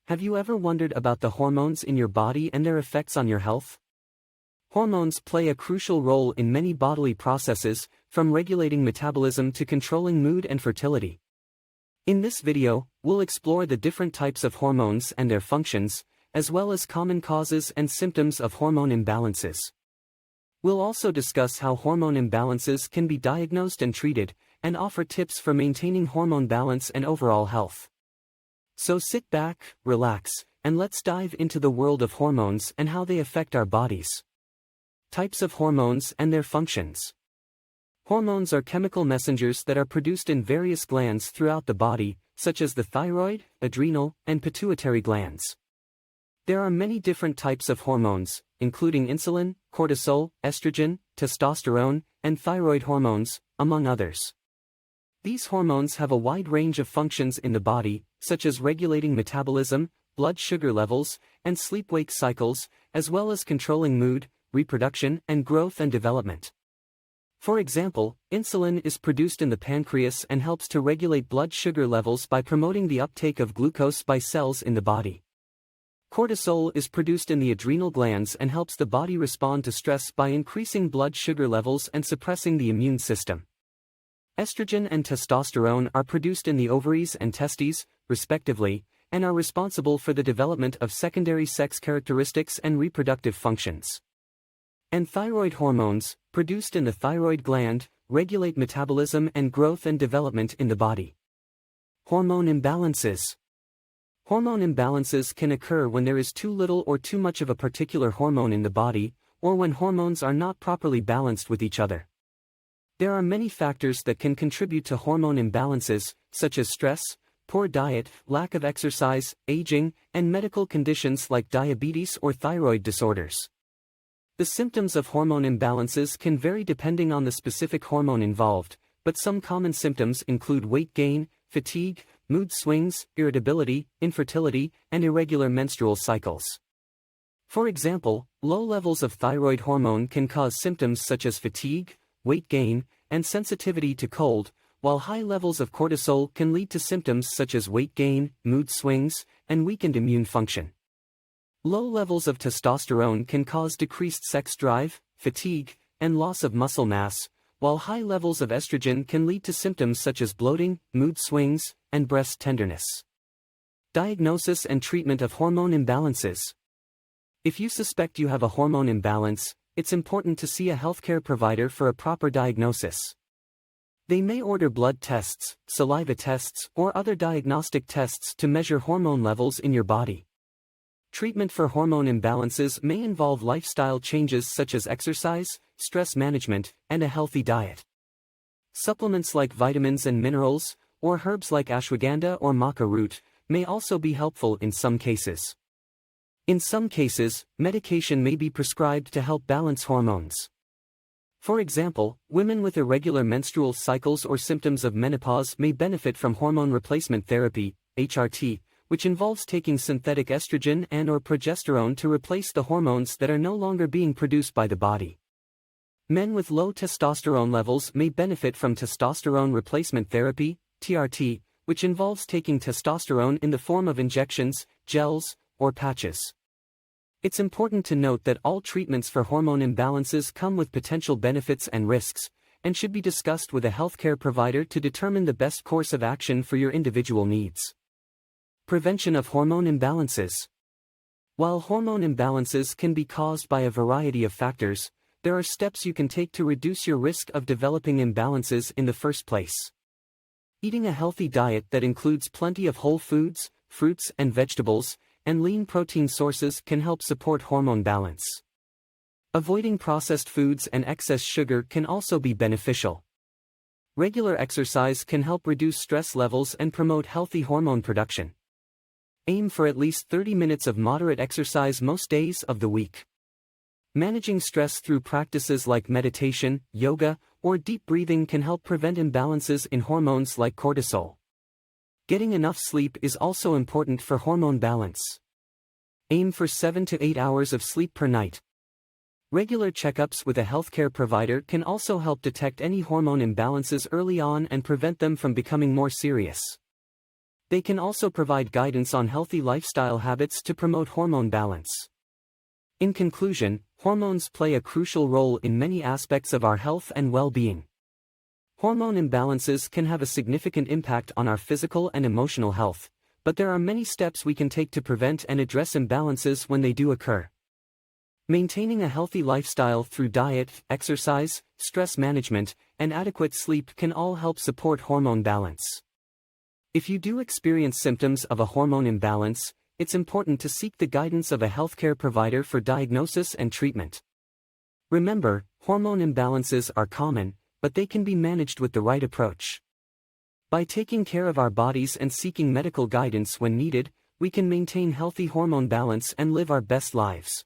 Have you ever wondered about the hormones in your body and their effects on your health? Hormones play a crucial role in many bodily processes, from regulating metabolism to controlling mood and fertility. In this video, we'll explore the different types of hormones and their functions, as well as common causes and symptoms of hormone imbalances. We'll also discuss how hormone imbalances can be diagnosed and treated, and offer tips for maintaining hormone balance and overall health. So sit back, relax, and let's dive into the world of hormones and how they affect our bodies. Types of hormones and their functions. Hormones are chemical messengers that are produced in various glands throughout the body, such as the thyroid, adrenal, and pituitary glands. There are many different types of hormones, including insulin, cortisol, estrogen, testosterone, and thyroid hormones, among others. These hormones have a wide range of functions in the body, such as regulating metabolism, blood sugar levels, and sleep-wake cycles, as well as controlling mood, reproduction, and growth and development. For example, insulin is produced in the pancreas and helps to regulate blood sugar levels by promoting the uptake of glucose by cells in the body. Cortisol is produced in the adrenal glands and helps the body respond to stress by increasing blood sugar levels and suppressing the immune system. Estrogen and testosterone are produced in the ovaries and testes, respectively, and are responsible for the development of secondary sex characteristics and reproductive functions. And thyroid hormones, produced in the thyroid gland, regulate metabolism and growth and development in the body. Hormone imbalances. Hormone imbalances can occur when there is too little or too much of a particular hormone in the body, or when hormones are not properly balanced with each other. There are many factors that can contribute to hormone imbalances, such as stress, poor diet, lack of exercise, aging, and medical conditions like diabetes or thyroid disorders. The symptoms of hormone imbalances can vary depending on the specific hormone involved, but some common symptoms include weight gain, fatigue, mood swings, irritability, infertility, and irregular menstrual cycles. For example, low levels of thyroid hormone can cause symptoms such as fatigue, weight gain, and sensitivity to cold, while high levels of cortisol can lead to symptoms such as weight gain, mood swings, and weakened immune function. Low levels of testosterone can cause decreased sex drive, fatigue, and loss of muscle mass, while high levels of estrogen can lead to symptoms such as bloating, mood swings, and breast tenderness. Diagnosis and treatment of hormone imbalances. If you suspect you have a hormone imbalance, it's important to see a healthcare provider for a proper diagnosis. They may order blood tests, saliva tests, or other diagnostic tests to measure hormone levels in your body. Treatment for hormone imbalances may involve lifestyle changes such as exercise, stress management, and a healthy diet. Supplements like vitamins and minerals, or herbs like ashwagandha or maca root, may also be helpful in some cases. In some cases, medication may be prescribed to help balance hormones. For example, women with irregular menstrual cycles or symptoms of menopause may benefit from hormone replacement therapy, HRT, which involves taking synthetic estrogen and/or progesterone to replace the hormones that are no longer being produced by the body. Men with low testosterone levels may benefit from testosterone replacement therapy, TRT, which involves taking testosterone in the form of injections, gels, or patches. It's important to note that all treatments for hormone imbalances come with potential benefits and risks, and should be discussed with a healthcare provider to determine the best course of action for your individual needs. Prevention of hormone imbalances. While hormone imbalances can be caused by a variety of factors, there are steps you can take to reduce your risk of developing imbalances in the first place. Eating a healthy diet that includes plenty of whole foods, fruits and vegetables, and lean protein sources can help support hormone balance. Avoiding processed foods and excess sugar can also be beneficial. Regular exercise can help reduce stress levels and promote healthy hormone production. Aim for at least 30 minutes of moderate exercise most days of the week. Managing stress through practices like meditation, yoga, or deep breathing can help prevent imbalances in hormones like cortisol. Getting enough sleep is also important for hormone balance. Aim for 7 to 8 hours of sleep per night. Regular checkups with a healthcare provider can also help detect any hormone imbalances early on and prevent them from becoming more serious. They can also provide guidance on healthy lifestyle habits to promote hormone balance. In conclusion, hormones play a crucial role in many aspects of our health and well-being. Hormone imbalances can have a significant impact on our physical and emotional health, but there are many steps we can take to prevent and address imbalances when they do occur. Maintaining a healthy lifestyle through diet, exercise, stress management, and adequate sleep can all help support hormone balance. If you do experience symptoms of a hormone imbalance, it's important to seek the guidance of a healthcare provider for diagnosis and treatment. Remember, hormone imbalances are common, but they can be managed with the right approach. By taking care of our bodies and seeking medical guidance when needed, we can maintain healthy hormone balance and live our best lives.